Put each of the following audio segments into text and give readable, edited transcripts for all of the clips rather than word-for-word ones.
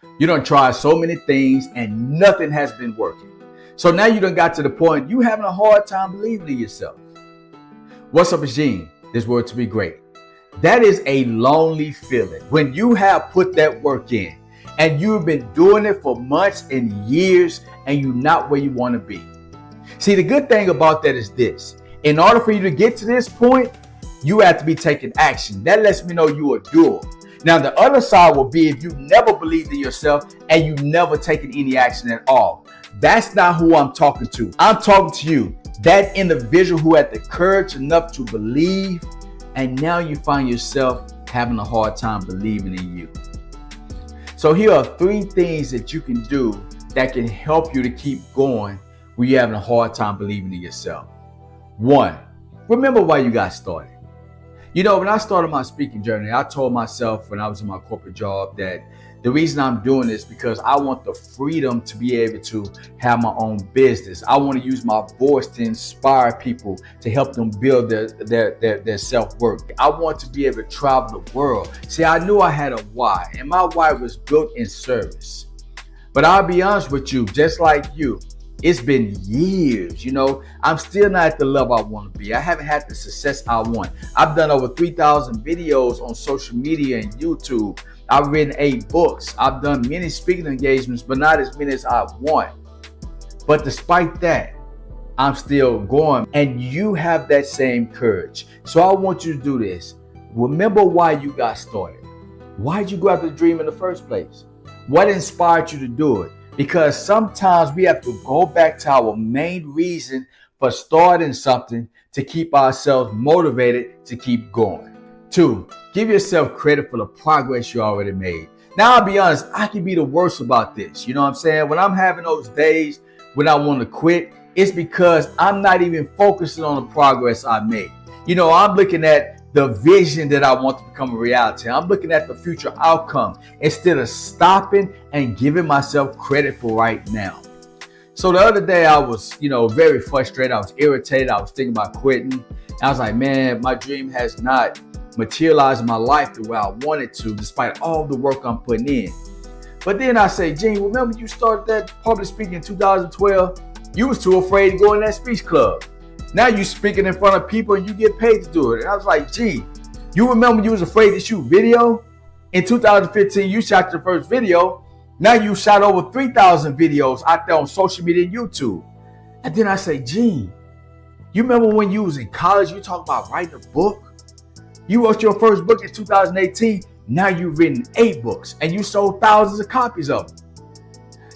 You done tried so many things and nothing has been working. So now you done got to the point you having a hard time believing in yourself. What's up, Gene? This word to be great. That is a lonely feeling when you have put that work in and you've been doing it for months and years and you're not where you want to be. See, the good thing about that is this. In order for you to get to this point, you have to be taking action. That lets me know you are doer. Now, the other side will be if you never believed in yourself and you never taken any action at all. That's not who I'm talking to. I'm talking to you, that individual who had the courage enough to believe, and now you find yourself having a hard time believing in you. So here are 3 things that you can do that can help you to keep going when you're having a hard time believing in yourself. 1, remember why you got started. You know, when I started my speaking journey, I told myself when I was in my corporate job that the reason I'm doing this because I want the freedom to be able to have my own business. I want to use my voice to inspire people, to help them build their self-worth. I want to be able to travel the world. See, I knew I had a why, and my why was built in service. But I'll be honest with you, just like you, it's been years, I'm still not at the level I want to be. I haven't had the success I want. I've done over 3,000 videos on social media and YouTube. I've written 8 books. I've done many speaking engagements, but not as many as I want. But despite that, I'm still going. And you have that same courage. So I want you to do this. Remember why you got started. Why did you go after the dream in the first place? What inspired you to do it? Because sometimes we have to go back to our main reason for starting something to keep ourselves motivated to keep going. 2, give yourself credit for the progress you already made. Now, I'll be honest, I can be the worst about this. You know what I'm saying? When I'm having those days when I want to quit, it's because I'm not even focusing on the progress I made. I'm looking at the vision that I want to become a reality. I'm looking at the future outcome instead of stopping and giving myself credit for right now. So the other day I was, very frustrated. I was irritated. I was thinking about quitting. And I was like, man, my dream has not materialized in my life the way I wanted to, despite all the work I'm putting in. But then I say, Gene, remember you started that public speaking in 2012? You was too afraid to go in that speech club. Now you speaking in front of people and you get paid to do it. And I was like, gee, you remember you was afraid to shoot video? In 2015, you shot your first video. Now you shot over 3,000 videos out there on social media and YouTube. And then I say, Gene, you remember when you was in college, you talked about writing a book? You wrote your first book in 2018. Now you've written 8 books and you sold thousands of copies of them.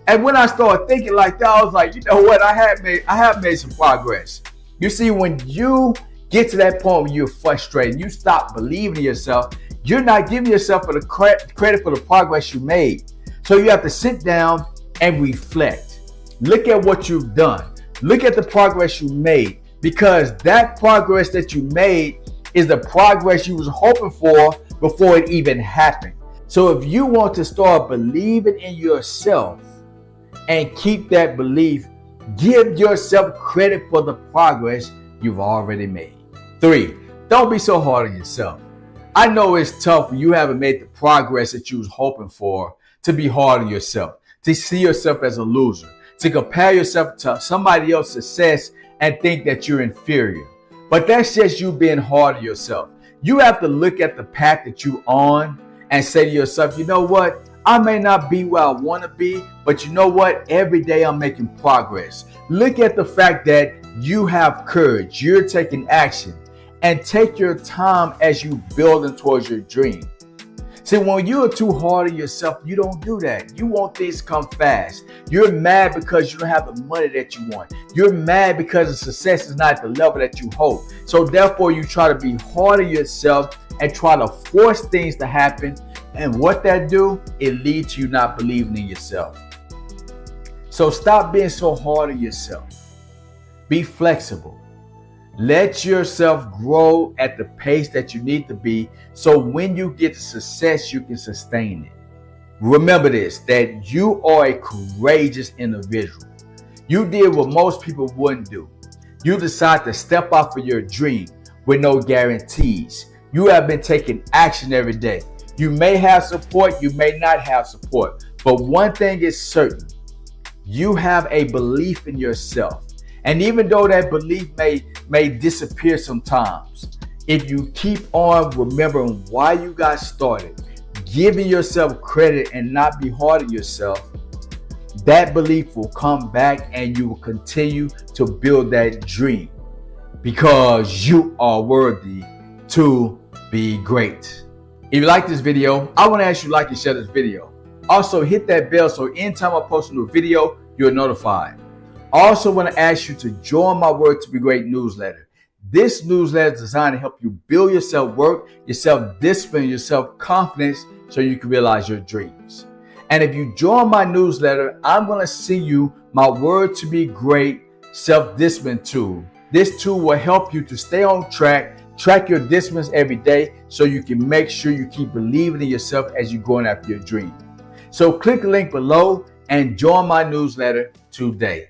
And when I started thinking like that, I was like, you know what? I have made some progress. You see, when you get to that point where you're frustrated, you stop believing in yourself, you're not giving yourself for the credit for the progress you made. So you have to sit down and reflect. Look at what you've done. Look at the progress you made, because that progress that you made is the progress you was hoping for before it even happened. So if you want to start believing in yourself and keep that belief, give yourself credit for the progress you've already made. 3, don't be so hard on yourself. I know it's tough when you haven't made the progress that you was hoping for to be hard on yourself, to see yourself as a loser, to compare yourself to somebody else's success and think that you're inferior. But that's just you being hard on yourself. You have to look at the path that you're on and say to yourself, you know what? I may not be where I want to be, but you know what? Every day I'm making progress. Look at the fact that you have courage. You're taking action, and take your time as you building towards your dream. See, when you're too hard on yourself, you don't do that. You want things to come fast. You're mad because you don't have the money that you want. You're mad because the success is not at the level that you hope. So therefore, you try to be hard on yourself and try to force things to happen. And what that do, it leads to you not believing in yourself. So stop being so hard on yourself. Be flexible. Let yourself grow at the pace that you need to be, so when you get to success, you can sustain it. Remember this, that you are a courageous individual. You did what most people wouldn't do. You decide to step out for your dream with no guarantees. You have been taking action every day. You may have support, you may not have support, But one thing is certain, you have a belief in yourself. And even though that belief may disappear sometimes, if you keep on remembering why you got started, giving yourself credit and not be hard on yourself, that belief will come back and you will continue to build that dream because you are worthy to be great. If you like this video, I want to ask you to like and share this video. Also, hit that bell so anytime I post a new video, you're notified. I also want to ask you to join my Word to Be Great newsletter. This newsletter is designed to help you build your self-worth, your self-discipline, your self-confidence so you can realize your dreams. And if you join my newsletter, I'm going to send you my Word to Be Great self-discipline tool. This tool will help you to stay on track, track your disciplines every day so you can make sure you keep believing in yourself as you're going after your dream. So click the link below and join my newsletter today.